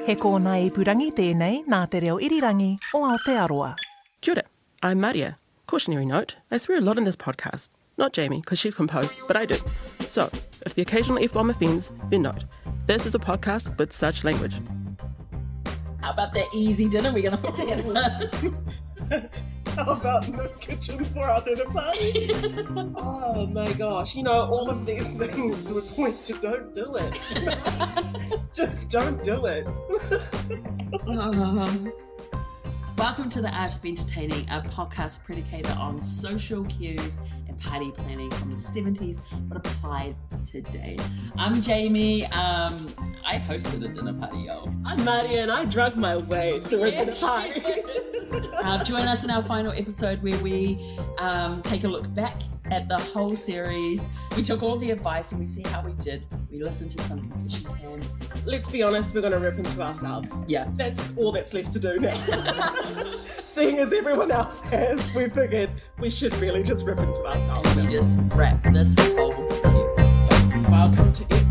He kōna ipurangi tēnei nā te reo irirangi o Aotearoa. Kia ora, I'm Maria. Cautionary note, I swear a lot in this podcast. Not Jamie, because she's composed, but I do. So, if the occasional F-bomb offends, then note. This is a podcast with such language. How about that easy dinner we're going to put together? How about no kitchen for our dinner party? Oh my gosh, you know, all of these things would point to don't do it. Just don't do it. Welcome to The Art of Entertaining, a podcast predicated on social cues and party planning from the 70s, but applied today. I'm Jamie. I hosted a dinner party, y'all. I'm Maria, and I drug my way through a dinner party. Join us in our final episode where we take a look back at the whole series. We took all the advice and we see how we did. We listened to some confession cams. Let's be honest, we're going to rip into ourselves. Yeah. That's all that's left to do now. Seeing as everyone else has, we figured we should really just rip into ourselves. And we just wrap this whole piece. Welcome to it.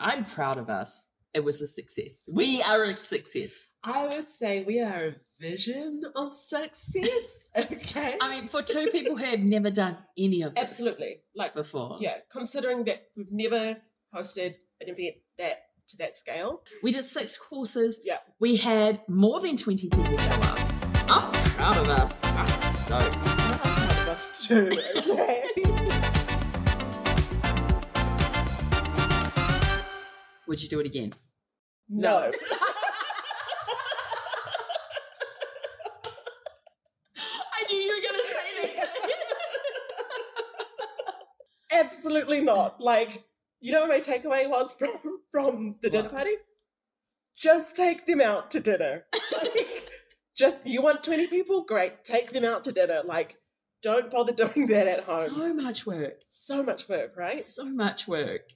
I'm proud of us. It was a success. We are a success. I would say we are a vision of success. Okay. I mean, for two people who have never done any of this. Absolutely. Like before. Yeah, considering that we've never hosted an event to that scale. We did 6 courses. Yeah. We had more than 20 people show up. I'm proud of us. I'm stoked. I'm proud of us too, okay? Would you do it again? No. I knew you were going to say that too. Absolutely not. Like, you know what my takeaway was from the dinner party? Just take them out to dinner. Like, you want 20 people? Great. Take them out to dinner. Like, don't bother doing that at home. So much work. So much work, right? So much work.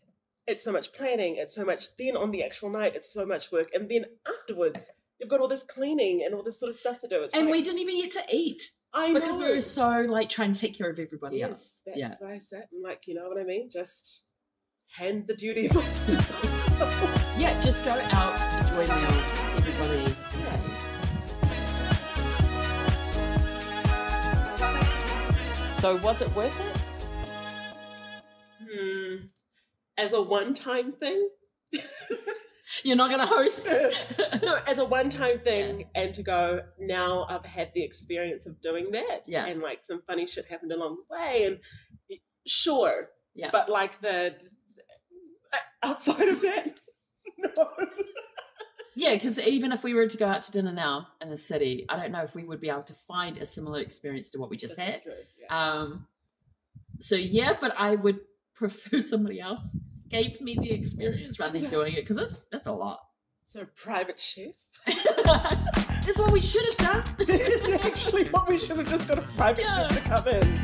It's so much planning. It's so much, then on the actual night, it's so much work. And then afterwards, you've got all this cleaning and all this sort of stuff to do. It's and like, we didn't even get to eat. I because know. we were so like trying to take care of everybody else. That's why I sat and like, you know what I mean? Just hand the duties off to someone else. Yeah, just go out, enjoy the meal, everybody. Yeah. So was it worth it? As a one-time thing. You're not going to host? No, as a one-time thing, and to go, now I've had the experience of doing that. Yeah. And like some funny shit happened along the way, and sure. Yeah. But like the outside of that, no. Yeah, because even if we were to go out to dinner now in the city, I don't know if we would be able to find a similar experience to what we just had. True. Yeah. So yeah, but I would prefer somebody else gave me the experience rather than doing it, because that's a lot. So private chef? That's what we should have done. Actually, what we should have just got a private chef to come in.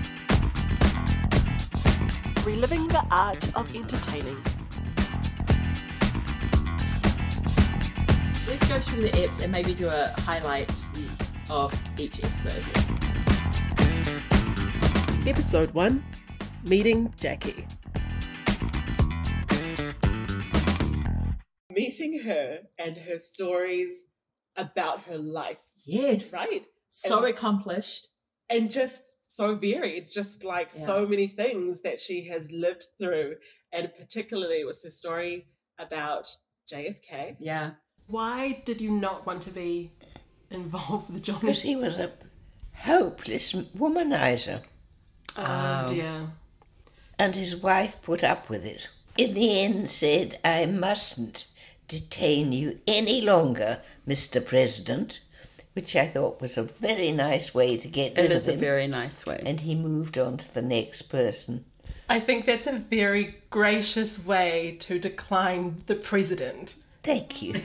Reliving the art of entertaining. Let's go through the eps and maybe do a highlight of each episode. Episode 1, Meeting Jackie. Meeting her and her stories about her life. Yes. Right? So accomplished. And just so varied, just like so many things that she has lived through. And particularly it was her story about JFK. Yeah. Why did you not want to be involved with Johnny? Because he was a hopeless womanizer. Oh dear. And his wife put up with it. In the end said, I mustn't detain you any longer, Mr. President, which I thought was a very nice way to get rid of him. It is a very nice way. And he moved on to the next person. I think that's a very gracious way to decline the president. Thank you.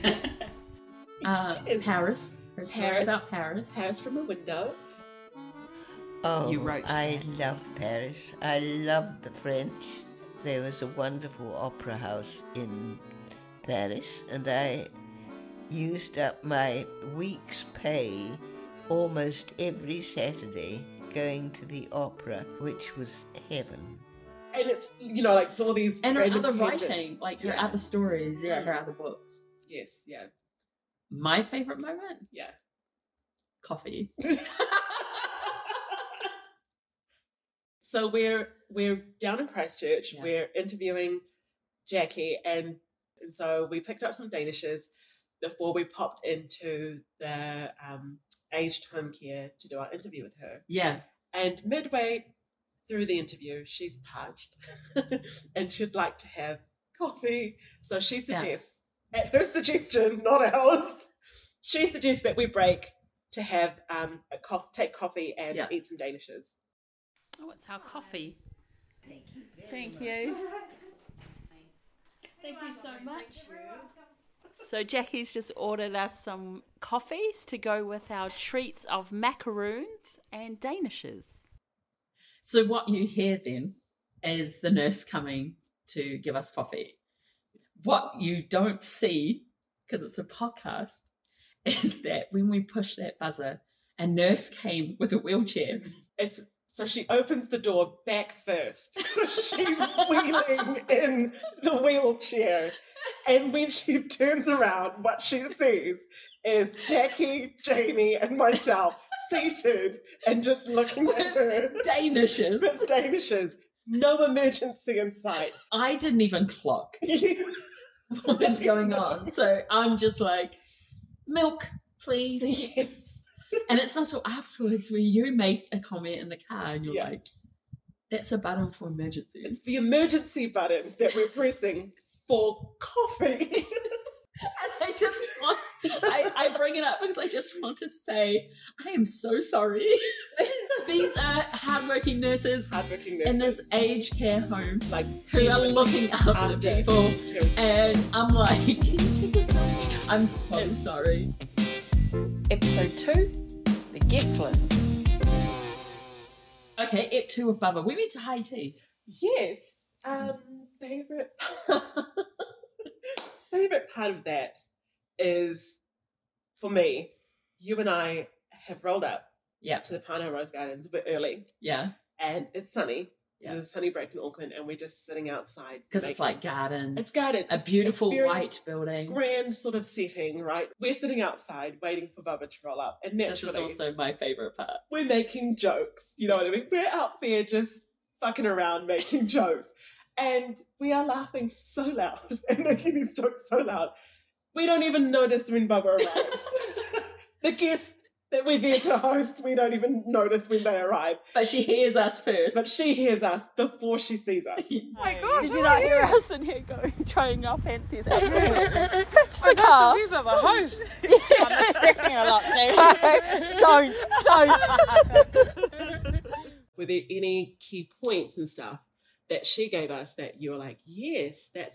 Paris. Her story about Paris. Paris from a window. Oh, You wrote I love Paris. I love the French. There was a wonderful opera house in Paris, and I used up my week's pay almost every Saturday going to the opera, which was heaven. And it's, like it's all these And her random other tangents. writing, like her other stories, her other books. Yes, yeah. My favourite moment? Yeah. Coffee. So we're down in Christchurch. Yeah. We're interviewing Jackie, and so we picked up some Danishes before we popped into the aged home care to do our interview with her. Yeah. And midway through the interview, she's parched and she'd like to have coffee. So she suggests, at her suggestion, not ours, she suggests that we break to have take coffee and eat some Danishes. Oh, it's our coffee. Thank you. Thank you. Thank you so much. So Jackie's just ordered us some coffees to go with our treats of macaroons and Danishes. So what you hear then is the nurse coming to give us coffee. What you don't see, because it's a podcast, is that when we push that buzzer, a nurse came with a wheelchair. So she opens the door back first. She's wheeling in the wheelchair. And when she turns around, what she sees is Jackie, Jamie, and myself seated and just looking at her. Danishes. With Danishes. No emergency in sight. I didn't even clock what is going on. So I'm just like, milk, please. Yes. And it's not until afterwards where you make a comment in the car and you're like, that's a button for emergencies. It's the emergency button that we're pressing for coffee. I just want, I bring it up because I just want to say, I am so sorry. These are hardworking nurses in this aged care home, like who are looking after people. And I'm like, can you take this away? I'm so sorry. Episode 2, the guest list. Okay, Ep 2 of Bubba. We went to high tea. Yes. Favorite part of that is, for me, you and I have rolled up to the Pano Rose Gardens a bit early. Yeah. And it's sunny. Yeah. There's a sunny break in Auckland, and we're just sitting outside. Because it's like gardens. It's gardens. A beautiful it's white building. Grand sort of setting, right? We're sitting outside waiting for Bubba to roll up. And naturally, this is also my favourite part. We're making jokes. You know what I mean? We're out there just fucking around making jokes. And we are laughing so loud and making these jokes so loud. We don't even notice when Bubba arrives. The guest that we're there to host, we don't even notice when they arrive. But she hears us first. But she hears us before she sees us. Oh my gosh, did you not hear us in here going, trying our fancies? Fetch the car. These are the hosts. I'm expecting a lot, Jamie. Don't. Were there any key points and stuff that she gave us that you were like, yes, that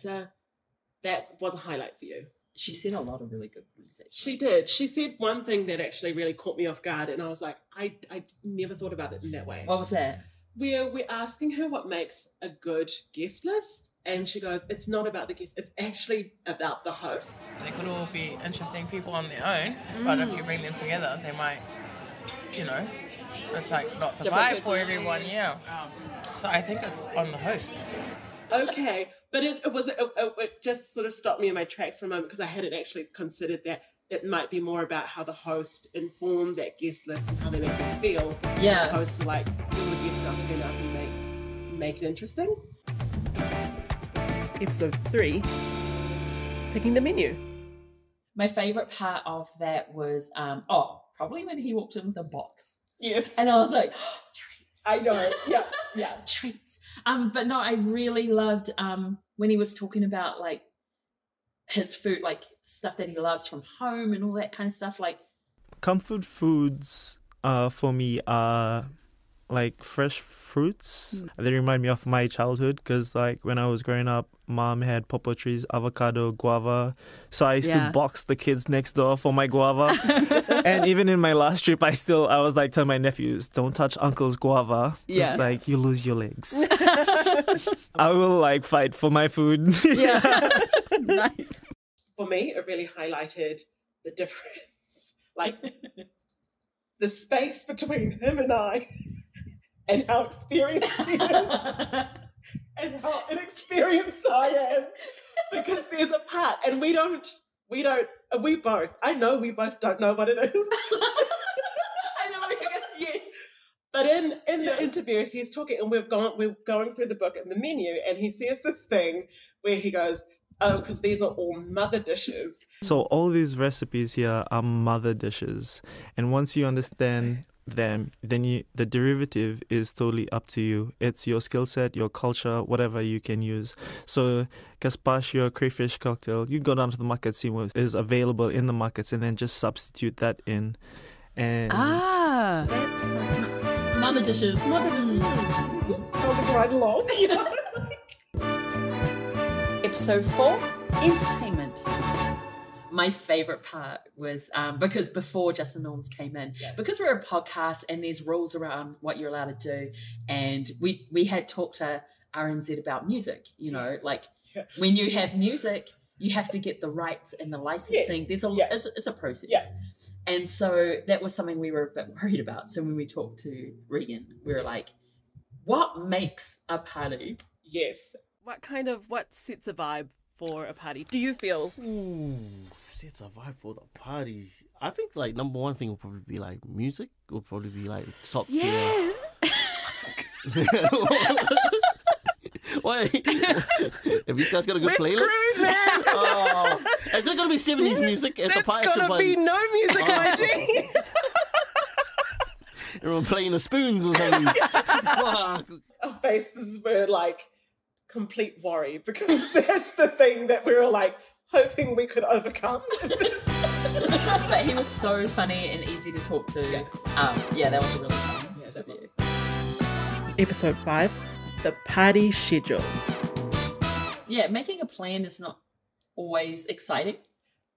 was a highlight for you? She said a lot of really good points, actually. She did. She said one thing that actually really caught me off guard, and I was like, I never thought about it in that way. What was that? We're asking her what makes a good guest list, and she goes, it's not about the guest, it's actually about the host. They could all be interesting people on their own, but if you bring them together, they might, it's like not the vibe for everyone, So I think it's on the host. Okay, but it just sort of stopped me in my tracks for a moment because I hadn't actually considered that it might be more about how the host informed that guest list and how they make them feel. Yeah. As opposed to like, all the guests now turn up and make it interesting. Episode 3, picking the menu. My favourite part of that was, probably when he walked in with a box. Yes. And I was like, treats. I know. Yeah. Treats. But no, I really loved when he was talking about like his food, like stuff that he loves from home and all that kind of stuff. Like comfort foods for me are like fresh fruits. They remind me of my childhood because like when I was growing up, mom had pawpaw trees, avocado, guava. So I used to box the kids next door for my guava. And even in my last trip, I was like telling my nephews, don't touch uncle's guava. It's like you lose your legs. I will like fight for my food. Nice. For me, it really highlighted the difference, like the space between him and I and how experienced he is and how inexperienced I am, because there's a part, and we both, I know we both don't know what it is. I know what you're gonna, yes. But in the interview, he's talking, and we're going through the book and the menu, and he says this thing where he goes, "Oh, because these are all mother dishes." So all these recipes here are mother dishes, and once you understand them, then the derivative is totally up to you. It's your skill set, your culture, whatever you can use. So gazpacho, crayfish cocktail, you go down to the market, see what is available in the markets, and then just substitute that in. And mother dishes. Something right along, you know? Episode 4, entertainment. My favourite part was because before Justin Norms came in, because we're a podcast and there's rules around what you're allowed to do, and we had talked to RNZ about music, you know, like when you have music, you have to get the rights and the licensing. There's it's a process. Yeah. And so that was something we were a bit worried about. So when we talked to Regan, we were like, what makes a party? Yes. What sets a vibe for a party, do you feel? Sets a vibe for the party. I think like number one thing will probably be like music. Will probably be like top tier. Wait, have you guys got a good playlist? Screwed, man. Is there gonna be 70s music at the party? There's gonna be no music, IG. Everyone playing the spoons or something. Our faces were like complete worry, because that's the thing that we were like hoping we could overcome. But he was so funny and easy to talk to. That was a really fun interview. Episode 5, the party schedule. Yeah, making a plan is not always exciting.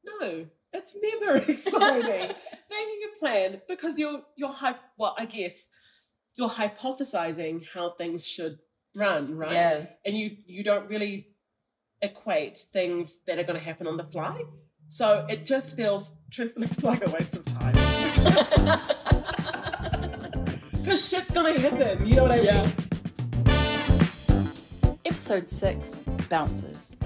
No, it's never exciting. Making a plan, because you're hypothesizing how things should run, right? Yeah. And you don't really equate things that are going to happen on the fly. So it just feels, truthfully, like a waste of time. Because shit's going to happen, you know what I mean? Episode 6, bouncers.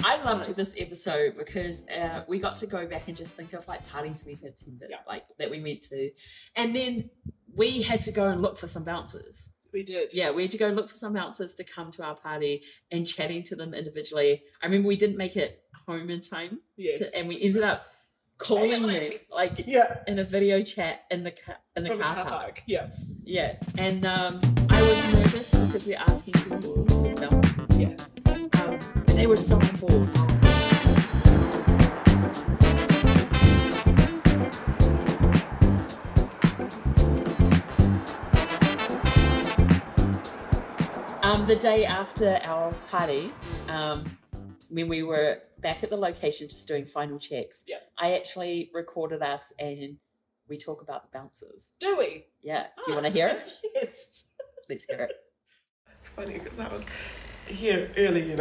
I loved this episode because we got to go back and just think of like parties we had attended, like that we went to. And then we had to go and look for some bouncers. We did. Yeah, we had to go look for some bouncers to come to our party, and chatting to them individually. I remember we didn't make it home in time. Yes. And we ended up calling them in a video chat in the car park. Yeah. Yeah. And I was nervous because we were asking people to bounce. Yeah. But they were so on board. The day after our party, when we were back at the location just doing final checks, I actually recorded us and we talk about the bouncers. Do we? Yeah. Do you want to hear it? Yes. Let's hear it. It's funny because I was here early,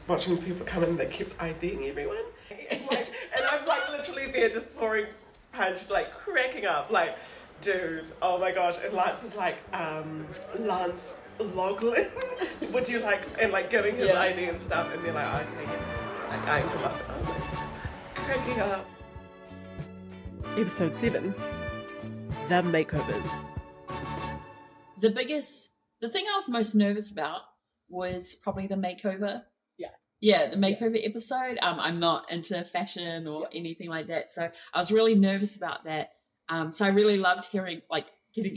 watching people come in and they kept IDing everyone. And I'm like literally there just pouring punch, like cracking up, like, dude, oh my gosh. And Lance is like, Lance Loglin, would you like, and like giving him ID and stuff, and they're like, okay, like eyeing him up. I'm like, cracking up. Episode 7, the makeovers. The thing I was most nervous about was probably the makeover. Yeah, the makeover episode. I'm not into fashion or anything like that, so I was really nervous about that. So I really loved getting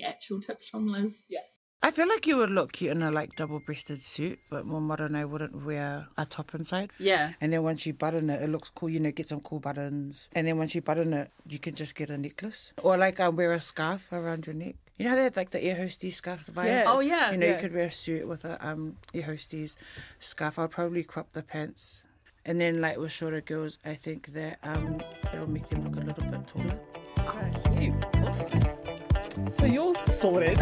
actual tips from Liz. Yeah. I feel like you would look cute in a double-breasted suit, but more modern. I wouldn't wear a top inside. Yeah. And then once you button it, it looks cool. Get some cool buttons. And then once you button it, you can just get a necklace or wear a scarf around your neck. You know how they had the air hostess scarves? Yeah. Oh yeah. You could wear a suit with a air hostess scarf. I'd probably crop the pants. And then with shorter girls, I think that it'll make them look a little bit taller. Oh, cute. Awesome. So you're sorted.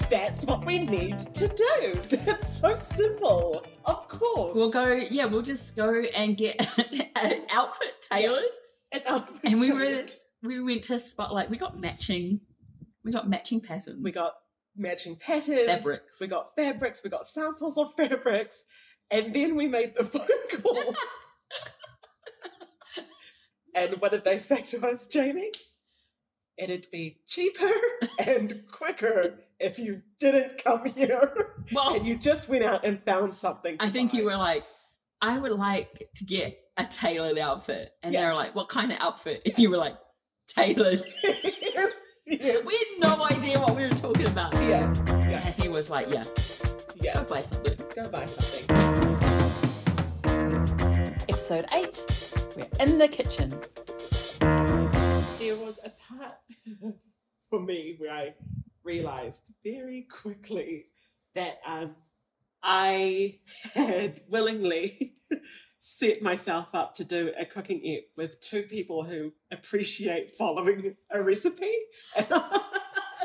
That's what we need to do. That's so simple. Of course. We'll just go and get an outfit tailored. An outfit And tailored. we went to Spotlight. We got matching patterns. We got matching patterns. Fabrics. We got fabrics. We got samples of fabrics. And then we made the phone call. And what did they say to us, Jamie? It'd be cheaper and quicker if you didn't come here. Well, and you just went out and found something to I think buy. you were like, I would like to get a tailored outfit. And they were like, what kind of outfit? And you were like, tailored. Yes. We had no idea what we were talking about. Yeah. And he was like, go buy something. Go buy something. Episode 8, we're in the kitchen. There was a part for me where I realized very quickly that I had willingly set myself up to do a cooking ep with two people who appreciate following a recipe.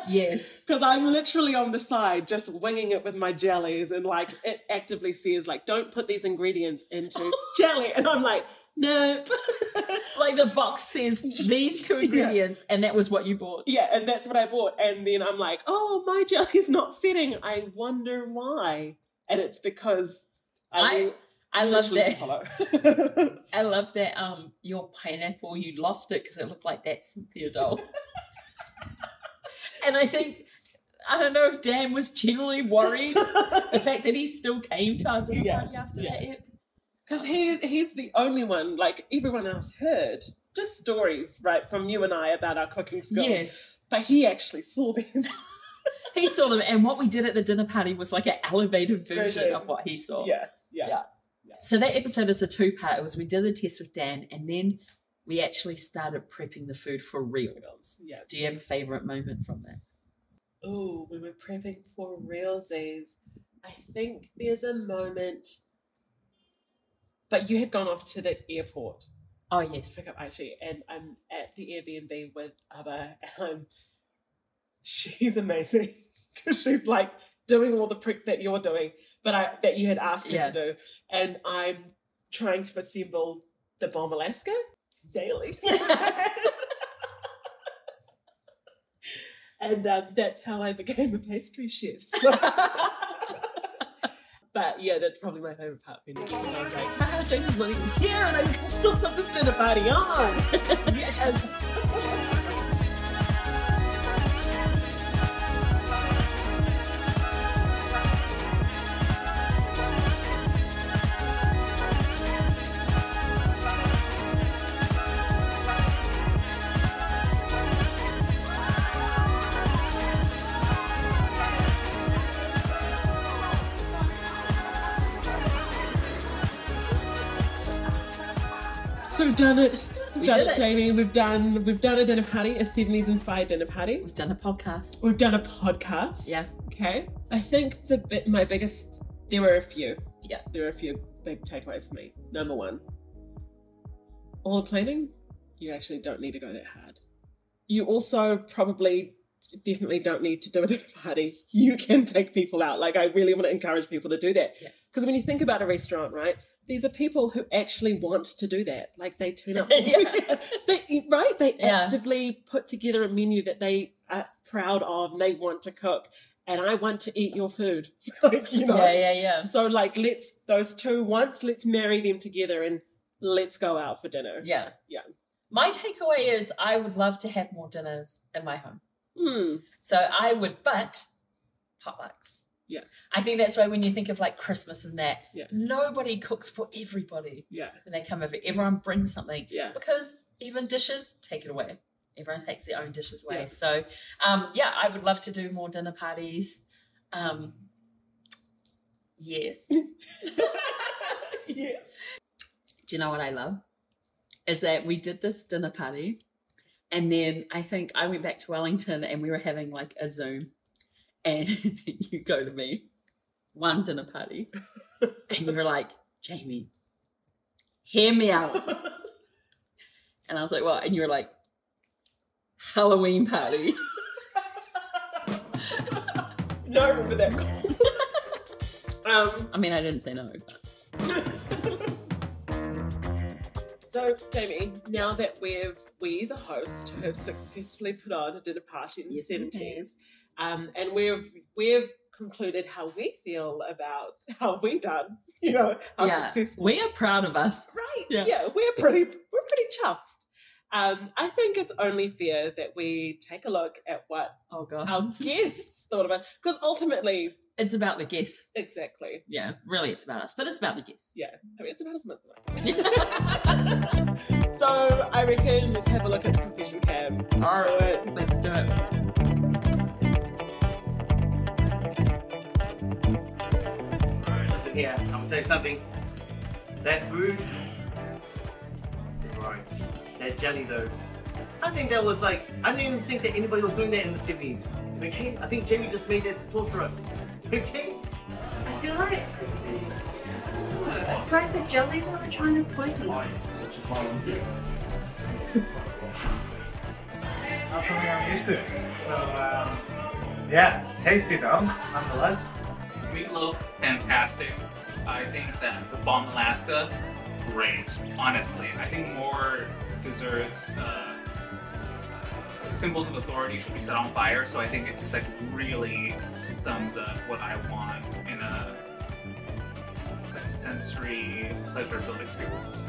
Yes. Because I'm literally on the side just winging it with my jellies, and like it actively says like, don't put these ingredients into jelly. And I'm like, no. Like the box says these two ingredients and that was what you bought. Yeah, and that's what I bought. And then I'm like, oh, my jelly's not setting. I wonder why. And it's because I love that. Follow. I love that your pineapple, you lost it because it looked like that Cynthia doll. And I don't know if Dan was generally worried the fact that he still came to our dinner party after that ep. Because he's the only one, like everyone else heard just stories, right, from you and I about our cooking skills. Yes. But he actually saw them. He saw them, and what we did at the dinner party was like an elevated version of what he saw. Yeah. So that episode is a two-part. It was we did the test with Dan, and then we actually started prepping the food for real. Yeah. Do you have a favourite moment from that? Oh, we were prepping for realsies. I think there's a moment, but you had gone off to that airport. Oh, yes. Pick up Aishi, and I'm at the Airbnb with Abba, and she's amazing because she's like doing all the prep that you're doing, but that you had asked her to do, and I'm trying to assemble the Bomb Alaska daily. And that's how I became a pastry chef. So. But yeah, that's probably my favourite part. When I was like, haha, Jamie's not even here and I can still put this dinner party on. Yes. So we've done it. We've done it, Jamie. We've done a dinner party, a 70s inspired dinner party. We've done a podcast. We've done a podcast. Yeah. Okay. I think my biggest, there were a few. Yeah. There were a few big takeaways for me. Number one, all the planning, you actually don't need to go that hard. You also definitely don't need to do a dinner party. You can take people out. Like I really want to encourage people to do that. Because when you think about a restaurant, right? These are people who actually want to do that. Like they turn up, They actively put together a menu that they are proud of and they want to cook. And I want to eat your food. Yeah. So like, let's marry them together and let's go out for dinner. Yeah. My takeaway is I would love to have more dinners in my home. So but potlucks. Yeah. I think that's why when you think of like Christmas and that, nobody cooks for everybody. Yeah. When they come over, everyone brings something. Yeah. Because even dishes, take it away. Everyone takes their own dishes away. Yeah. So, I would love to do more dinner parties. Yes. Yes. Do you know what I love? Is that we did this dinner party and then I think I went back to Wellington and we were having like a Zoom. And you go to me, one dinner party, and you're like, Jamie, hear me out. And I was like, what? And you're like, Halloween party. No, I remember that call. I mean, I didn't say no. But... So, Jamie, now that we, the host, have successfully put on a dinner party in the 70s, and we've concluded how we feel about how we done, how successful. We are proud of us. Right. Yeah, we're pretty chuffed. I think it's only fair that we take a look at what our guests thought about, because ultimately it's about the guests. Exactly. Yeah, really it's about us, but it's about the guests. Yeah, I mean, it's about us. So I reckon let's have a look at the confession cam. Let's do it. Alright, listen here. I'm gonna tell you something. That food, right? That jelly though. I think that was I didn't even think that anybody was doing that in the 70s. Okay? I think Jamie just made that to torture us. Okay? I feel like it's like the jelly they were trying to poison us. Not something I'm used to. So, tasty though, nonetheless. Meatloaf, fantastic. I think that the Bomb Alaska, great. Honestly, I think more desserts, symbols of authority should be set on fire. So I think it just really sums up what I want in a sensory, pleasure-filled experience.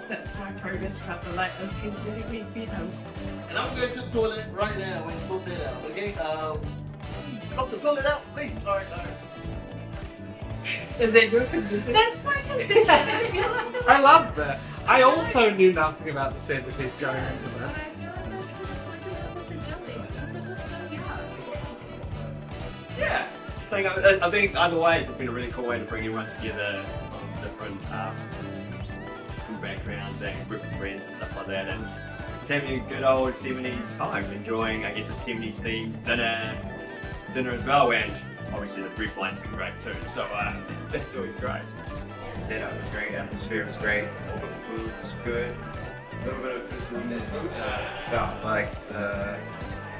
That's my progress cut the lightness. He's letting me feed him. And I'm going to the toilet right now and sort that out. Okay? Knock the toilet out, please. Alright. Is that your condition? That's my condition. I feel like I love that. I also knew nothing about the 70s going into this. Yeah, I think either way it's just been a really cool way to bring everyone together from different food backgrounds and group of friends and stuff like that, and just having a good old 70s time, enjoying I guess a 70s themed dinner as well, and obviously the bread wine's been great too, so that's always great. The setup was great, atmosphere was great, all the food was good. A little bit of criticism in the food. Felt like the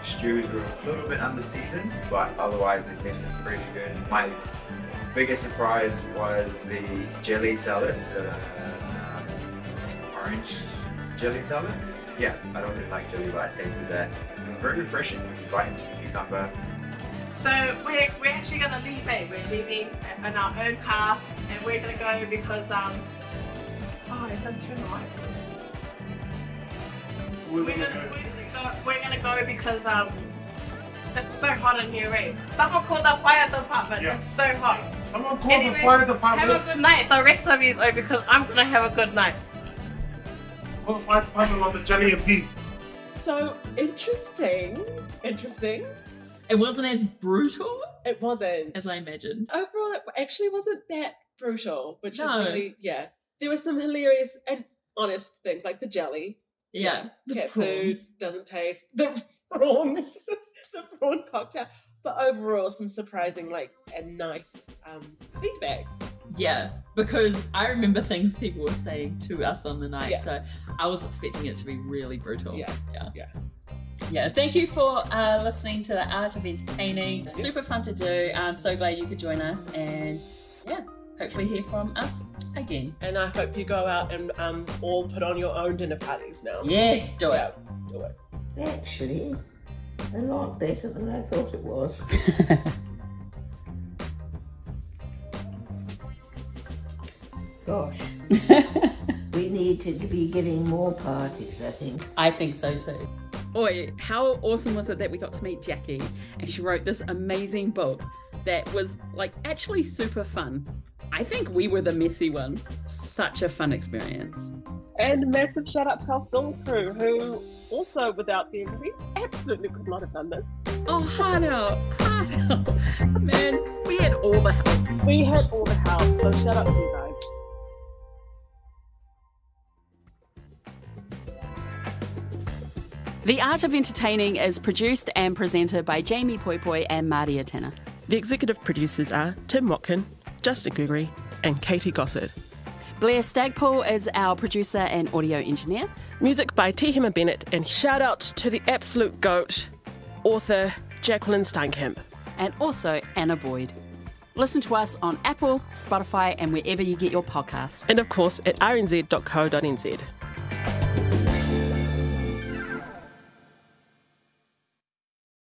stews were a little bit under-seasoned, but otherwise they tasted pretty good. My biggest surprise was the jelly salad, the orange jelly salad. Yeah, I don't really like jelly, but I tasted that. It was very refreshing. You bite into the cucumber. So we're actually going to leave it. We're leaving in our own car, and we're going to go because that's too much. We're gonna go because it's so hot in here, right? Someone called the fire department. Yeah. It's so hot. Someone called the fire department. Have a good night, the rest of you, though, because I'm gonna have a good night. Call the fire department on the jelly and peas. So interesting. It wasn't as brutal. It wasn't as I imagined. Overall, it actually wasn't that brutal, which No. is really There were some hilarious and honest things like the jelly. Yeah, the cat prawns. food doesn't taste. The prawns, the prawn cocktail. But overall, some surprising and nice feedback. Yeah, because I remember things people were saying to us on the night, Yeah. so I was expecting it to be really brutal. Yeah. Yeah, thank you for listening to The Art of Entertaining. Super fun to do. I'm so glad you could join us, and hopefully hear from us again. And I hope you go out and all put on your own dinner parties now. Yes, do it. Do it. Actually, a lot better than I thought it was. Gosh. We need to be giving more parties, I think. I think so too. Oi, how awesome was it that we got to meet Jackie and she wrote this amazing book that was actually super fun. I think we were the messy ones. Such a fun experience. And massive shout out to our film crew who also without them we absolutely could not have done this. Oh, hard out. Man, we had all the help. We had all the help, so shout out to you guys. The Art of Entertaining is produced and presented by Jamie Poipoi and Maria Tanner. The executive producers are Tim Watkin, Justin Gregory and Katie Gossard. Blair Stagpool is our producer and audio engineer. Music by Tehima Bennett, and shout out to the absolute GOAT, author Jacqueline Steinkamp. And also Anna Boyd. Listen to us on Apple, Spotify, and wherever you get your podcasts. And of course at rnz.co.nz.